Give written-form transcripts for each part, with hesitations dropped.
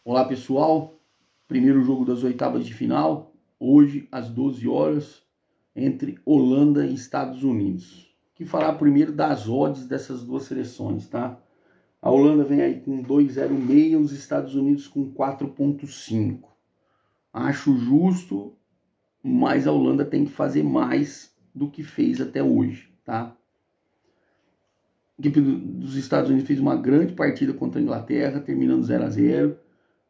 Olá pessoal, primeiro jogo das oitavas de final, hoje às 12 horas, entre Holanda e Estados Unidos. Que falar primeiro das odds dessas duas seleções, tá? A Holanda vem aí com 2,06, os Estados Unidos com 4,5. Acho justo, mas a Holanda tem que fazer mais do que fez até hoje, tá? A equipe dos Estados Unidos fez uma grande partida contra a Inglaterra, terminando 0-0.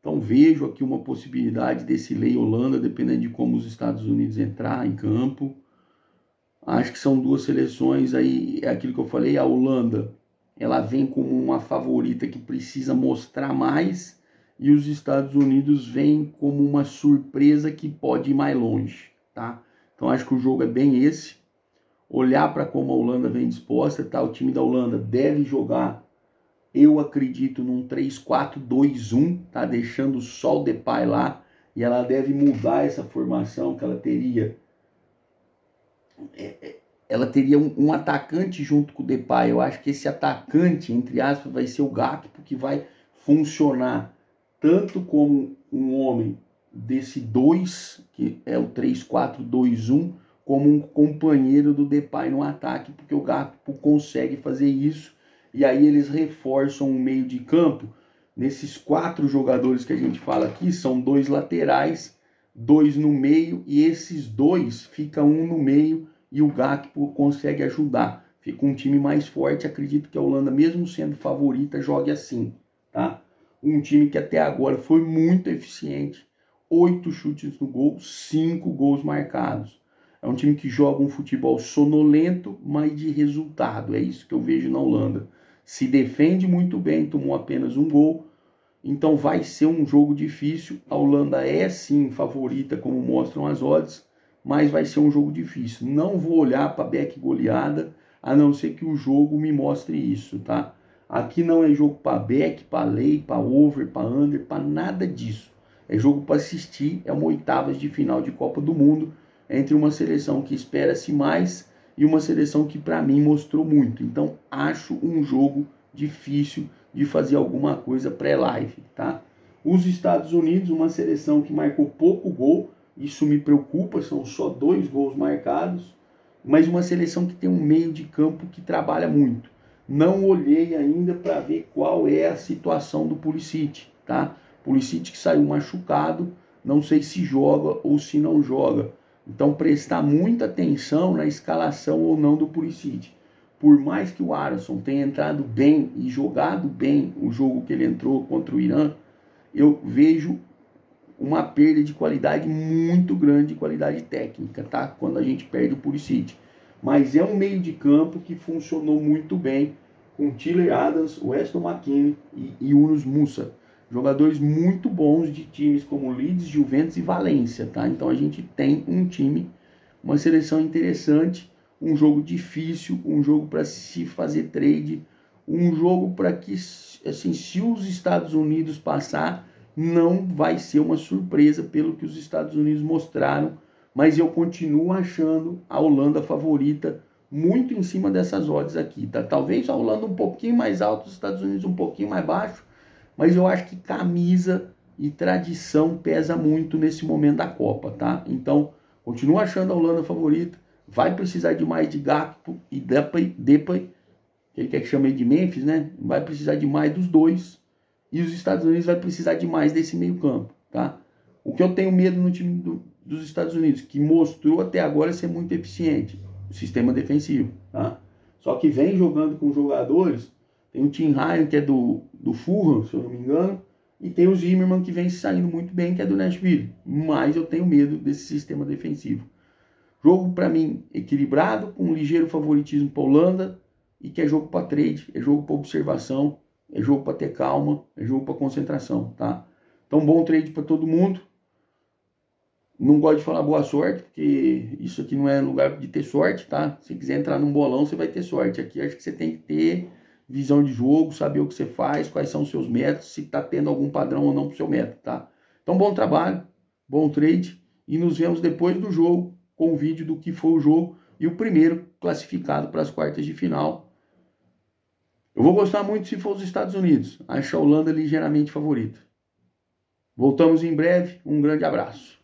Então vejo aqui uma possibilidade desse lei Holanda, dependendo de como os Estados Unidos entrar em campo. Acho que são duas seleções aí, é aquilo que eu falei, a Holanda, ela vem como uma favorita que precisa mostrar mais, e os Estados Unidos vêm como uma surpresa que pode ir mais longe, tá? Então acho que o jogo é bem esse. Olhar para como a Holanda vem disposta, tá? O time da Holanda deve jogar, eu acredito, num 3-4-2-1, tá? Deixando só o Depay lá, e ela deve mudar essa formação que ela teria. Ela teria um atacante junto com o Depay. Eu acho que esse atacante, entre aspas, vai ser o Gakpo, que vai funcionar tanto como um homem desse 2, que é o 3-4-2-1, como um companheiro do Depay no ataque, porque o Gakpo consegue fazer isso. E aí eles reforçam o meio de campo. Nesses 4 jogadores que a gente fala aqui, são 2 laterais, 2 no meio, e esses 2 fica um no meio e o Gakpo consegue ajudar. Fica um time mais forte. Acredito que a Holanda, mesmo sendo favorita, jogue assim, tá? Um time que até agora foi muito eficiente. 8 chutes no gol, 5 gols marcados. É um time que joga um futebol sonolento, mas de resultado. É isso que eu vejo na Holanda. Se defende muito bem, tomou apenas um gol. Então vai ser um jogo difícil. A Holanda é sim favorita, como mostram as odds, mas vai ser um jogo difícil. Não vou olhar para back goleada, a não ser que o jogo me mostre isso, tá? Aqui não é jogo para back, para lay, para over, para under, para nada disso. É jogo para assistir, é uma oitavas de final de Copa do Mundo, entre uma seleção que espera-se mais e uma seleção que para mim mostrou muito. Então acho um jogo difícil de fazer alguma coisa pré-live, tá? Os Estados Unidos, uma seleção que marcou pouco gol, isso me preocupa, são só 2 gols marcados, mas uma seleção que tem um meio de campo que trabalha muito. Não olhei ainda para ver qual é a situação do Pulisic, tá? Pulisic que saiu machucado, não sei se joga ou se não joga. Então prestar muita atenção na escalação ou não do Pulisic. Por mais que o Alisson tenha entrado bem e jogado bem o jogo que ele entrou contra o Irã, eu vejo uma perda de qualidade muito grande, de qualidade técnica, tá? Quando a gente perde o Pulisic. Mas é um meio de campo que funcionou muito bem com Tyler Adams, Weston McKennie e Yunus Musah. Jogadores muito bons de times como Leeds, Juventus e Valência, tá? Então a gente tem um time, uma seleção interessante, um jogo difícil, um jogo para se fazer trade, um jogo para que, assim, se os Estados Unidos passar, não vai ser uma surpresa pelo que os Estados Unidos mostraram, mas eu continuo achando a Holanda favorita muito em cima dessas odds aqui, tá? Talvez a Holanda um pouquinho mais alta, os Estados Unidos um pouquinho mais baixo, mas eu acho que camisa e tradição pesa muito nesse momento da Copa, tá? Então, continuo achando a Holanda favorita, vai precisar de mais de Gakpo e Depay, que ele quer que chame de Memphis, né? Vai precisar de mais dos dois, e os Estados Unidos vai precisar de mais desse meio campo, tá? O que eu tenho medo no time dos Estados Unidos, que mostrou até agora ser muito eficiente, o sistema defensivo, tá? Só que vem jogando com jogadores, tem o Tim Ryan, que é do Fulham, se eu não me engano, e tem o Zimmerman, que vem saindo muito bem, que é do Nashville, mas eu tenho medo desse sistema defensivo. Jogo, para mim, equilibrado, com um ligeiro favoritismo para a Holanda, e que é jogo para trade, é jogo para observação, é jogo para ter calma, é jogo para concentração, tá? Então, bom trade para todo mundo. Não gosto de falar boa sorte, porque isso aqui não é lugar de ter sorte, tá? Se quiser entrar num bolão, você vai ter sorte. Aqui acho que você tem que ter visão de jogo, saber o que você faz, quais são os seus métodos, se tá tendo algum padrão ou não pro seu método, tá? Então, bom trabalho, bom trade, e nos vemos depois do jogo com o vídeo do que foi o jogo e o primeiro classificado para as quartas de final. Eu vou gostar muito se for os Estados Unidos. Acho a Holanda ligeiramente favorita. Voltamos em breve. Um grande abraço.